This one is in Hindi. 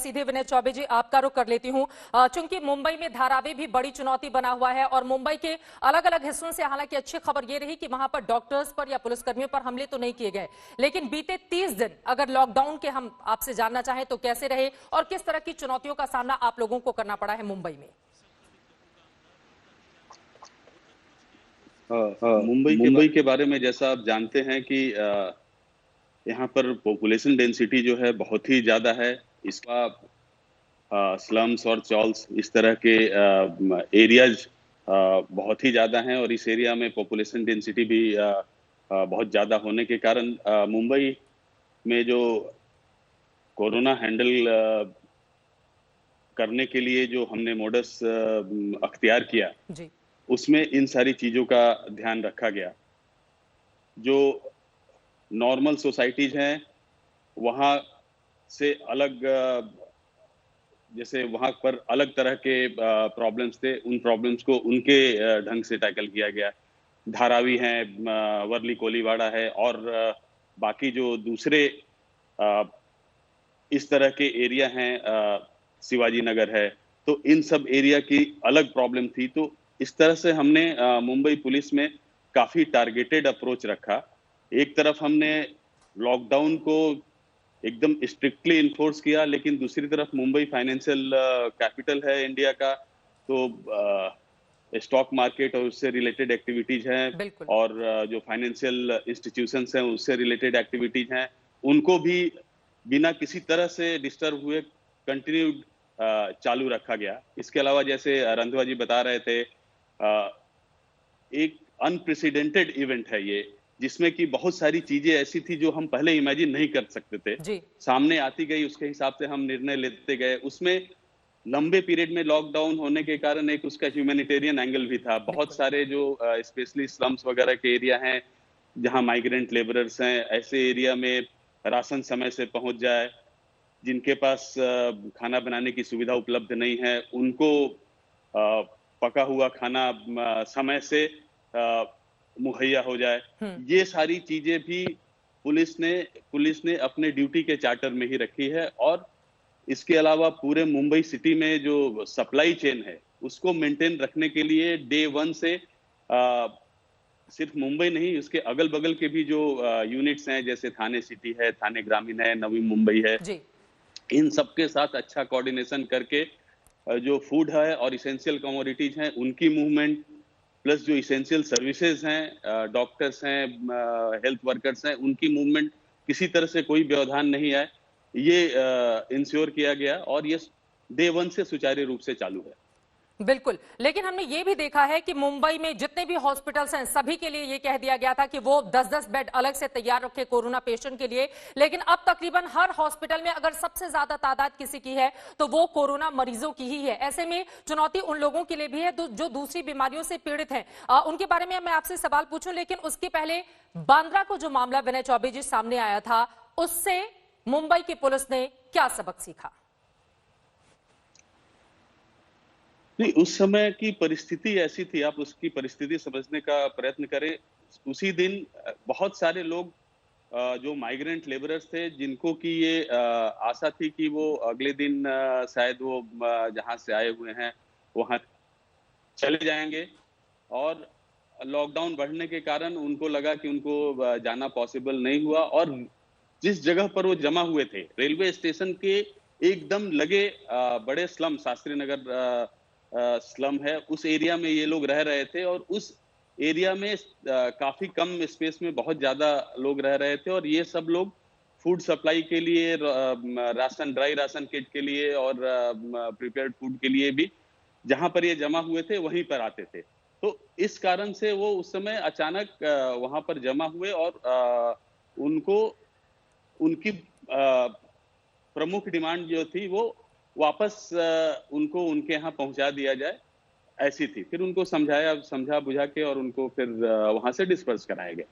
सीधे विनय चौबे जी आपका रुख कर लेती हूं। चूंकि मुंबई में धारावी भी बड़ी चुनौती बना हुआ है और मुंबई के अलग अलग हिस्सों से हालांकि अच्छी खबर यह रही कि वहां पर डॉक्टर्स पर या पुलिसकर्मियों पर हमले तो नहीं किए गए, लेकिन बीते 30 दिन अगर लॉकडाउन के हम आपसे जानना चाहें तो कैसे रहे और किस तरह की चुनौतियों का सामना आप लोगों को करना पड़ा है मुंबई में? मुंबई के बारे में जैसा आप जानते हैं कि यहाँ पर पॉपुलेशन डेंसिटी जो है बहुत ही ज्यादा है। इसका स्लम्स और चॉल्स इस तरह के एरियाज बहुत ही ज्यादा हैं और इस एरिया में पॉपुलेशन डेंसिटी भी बहुत ज्यादा होने के कारण मुंबई में जो कोरोना हैंडल करने के लिए जो हमने मोडस अख्तियार किया जी। उसमें इन सारी चीजों का ध्यान रखा गया। जो नॉर्मल सोसाइटीज हैं वहां से अलग, जैसे वहां पर अलग तरह के प्रॉब्लम्स थे, उन प्रॉब्लम्स को उनके ढंग से टैकल किया गया। धारावी है, वर्ली कोलीवाड़ा है और बाकी जो दूसरे इस तरह के एरिया हैं, शिवाजी नगर है, तो इन सब एरिया की अलग प्रॉब्लम थी। तो इस तरह से हमने मुंबई पुलिस में काफी टारगेटेड अप्रोच रखा। एक तरफ हमने लॉकडाउन को एकदम स्ट्रिक्टली इन्फोर्स किया, लेकिन दूसरी तरफ मुंबई फाइनेंशियल कैपिटल है इंडिया का, तो स्टॉक मार्केट और उससे रिलेटेड एक्टिविटीज हैं और जो फाइनेंशियल इंस्टीट्यूशंस हैं उससे रिलेटेड एक्टिविटीज हैं, उनको भी बिना किसी तरह से डिस्टर्ब हुए कंटिन्यू चालू रखा गया। इसके अलावा जैसे रंधवा जी बता रहे थे, एक अनप्रेसिडेंटेड इवेंट है ये, जिसमें कि बहुत सारी चीजें ऐसी थी जो हम पहले इमेजिन नहीं कर सकते थे, सामने आती गई, उसके हिसाब से हम निर्णय लेते गए। उसमें लंबे पीरियड में लॉकडाउन होने के कारण एक उसका ह्यूमैनिटेरियन एंगल भी था। बहुत सारे जो स्पेशली स्लम्स वगैरह के एरिया हैं जहां माइग्रेंट लेबरर्स हैं, ऐसे एरिया में राशन समय से पहुंच जाए, जिनके पास खाना बनाने की सुविधा उपलब्ध नहीं है उनको पका हुआ खाना समय से मुहैया हो जाए। ये सारी चीजें भी पुलिस ने अपने ड्यूटी के चार्टर में ही रखी है। और इसके अलावा पूरे मुंबई सिटी में जो सप्लाई चेन है उसको मेंटेन रखने के लिए डे वन से सिर्फ मुंबई नहीं, उसके अगल बगल के भी जो यूनिट्स हैं, जैसे थाने सिटी है, थाने ग्रामीण है, नवी मुंबई है, इन सबके साथ अच्छा कोऑर्डिनेशन करके जो फूड है और इसेंशियल कमोडिटीज हैं उनकी मूवमेंट, प्लस जो इसेंशियल सर्विसेज हैं, डॉक्टर्स हैं, हेल्थ वर्कर्स हैं, उनकी मूवमेंट किसी तरह से कोई व्यवधान नहीं आए, ये इंश्योर किया गया और ये डे वन से सुचारू रूप से चालू है। बिल्कुल, लेकिन हमने ये भी देखा है कि मुंबई में जितने भी हॉस्पिटल्स हैं सभी के लिए ये कह दिया गया था कि वो 10-10 बेड अलग से तैयार रखे कोरोना पेशेंट के लिए, लेकिन अब तकरीबन हर हॉस्पिटल में अगर सबसे ज्यादा तादाद किसी की है तो वो कोरोना मरीजों की ही है। ऐसे में चुनौती उन लोगों के लिए भी है जो दूसरी बीमारियों से पीड़ित हैं। उनके बारे में मैं आपसे सवाल पूछूं, लेकिन उसके पहले बांद्रा को जो मामला विनय चौबे जी सामने आया था, उससे मुंबई की पुलिस ने क्या सबक सीखा? नहीं, उस समय की परिस्थिति ऐसी थी, आप उसकी परिस्थिति समझने का प्रयत्न करें। उसी दिन बहुत सारे लोग जो माइग्रेंट लेबरर्स थे, जिनको कि ये आशा थी कि वो अगले दिन शायद वो जहां से आए हुए हैं वहां चले जाएंगे, और लॉकडाउन बढ़ने के कारण उनको लगा कि उनको जाना पॉसिबल नहीं हुआ। और जिस जगह पर वो जमा हुए थे, रेलवे स्टेशन के एकदम लगे बड़े स्लम, शास्त्री नगर स्लम है, उस एरिया में ये लोग रह रहे थे और उस एरिया में काफी कम स्पेस में बहुत ज्यादा लोग रह रहे थे। और ये सब लोग फूड सप्लाई के लिए, राशन, ड्राई राशन किट के लिए और प्रिपेयर्ड फूड के लिए भी जहां पर ये जमा हुए थे वहीं पर आते थे। तो इस कारण से वो उस समय अचानक वहां पर जमा हुए और उनको उनकी प्रमुख डिमांड जो थी वो वापस उनको उनके यहाँ पहुंचा दिया जाए, ऐसी थी। फिर उनको समझा बुझा के और उनको फिर वहां से डिस्पर्स कराया गया।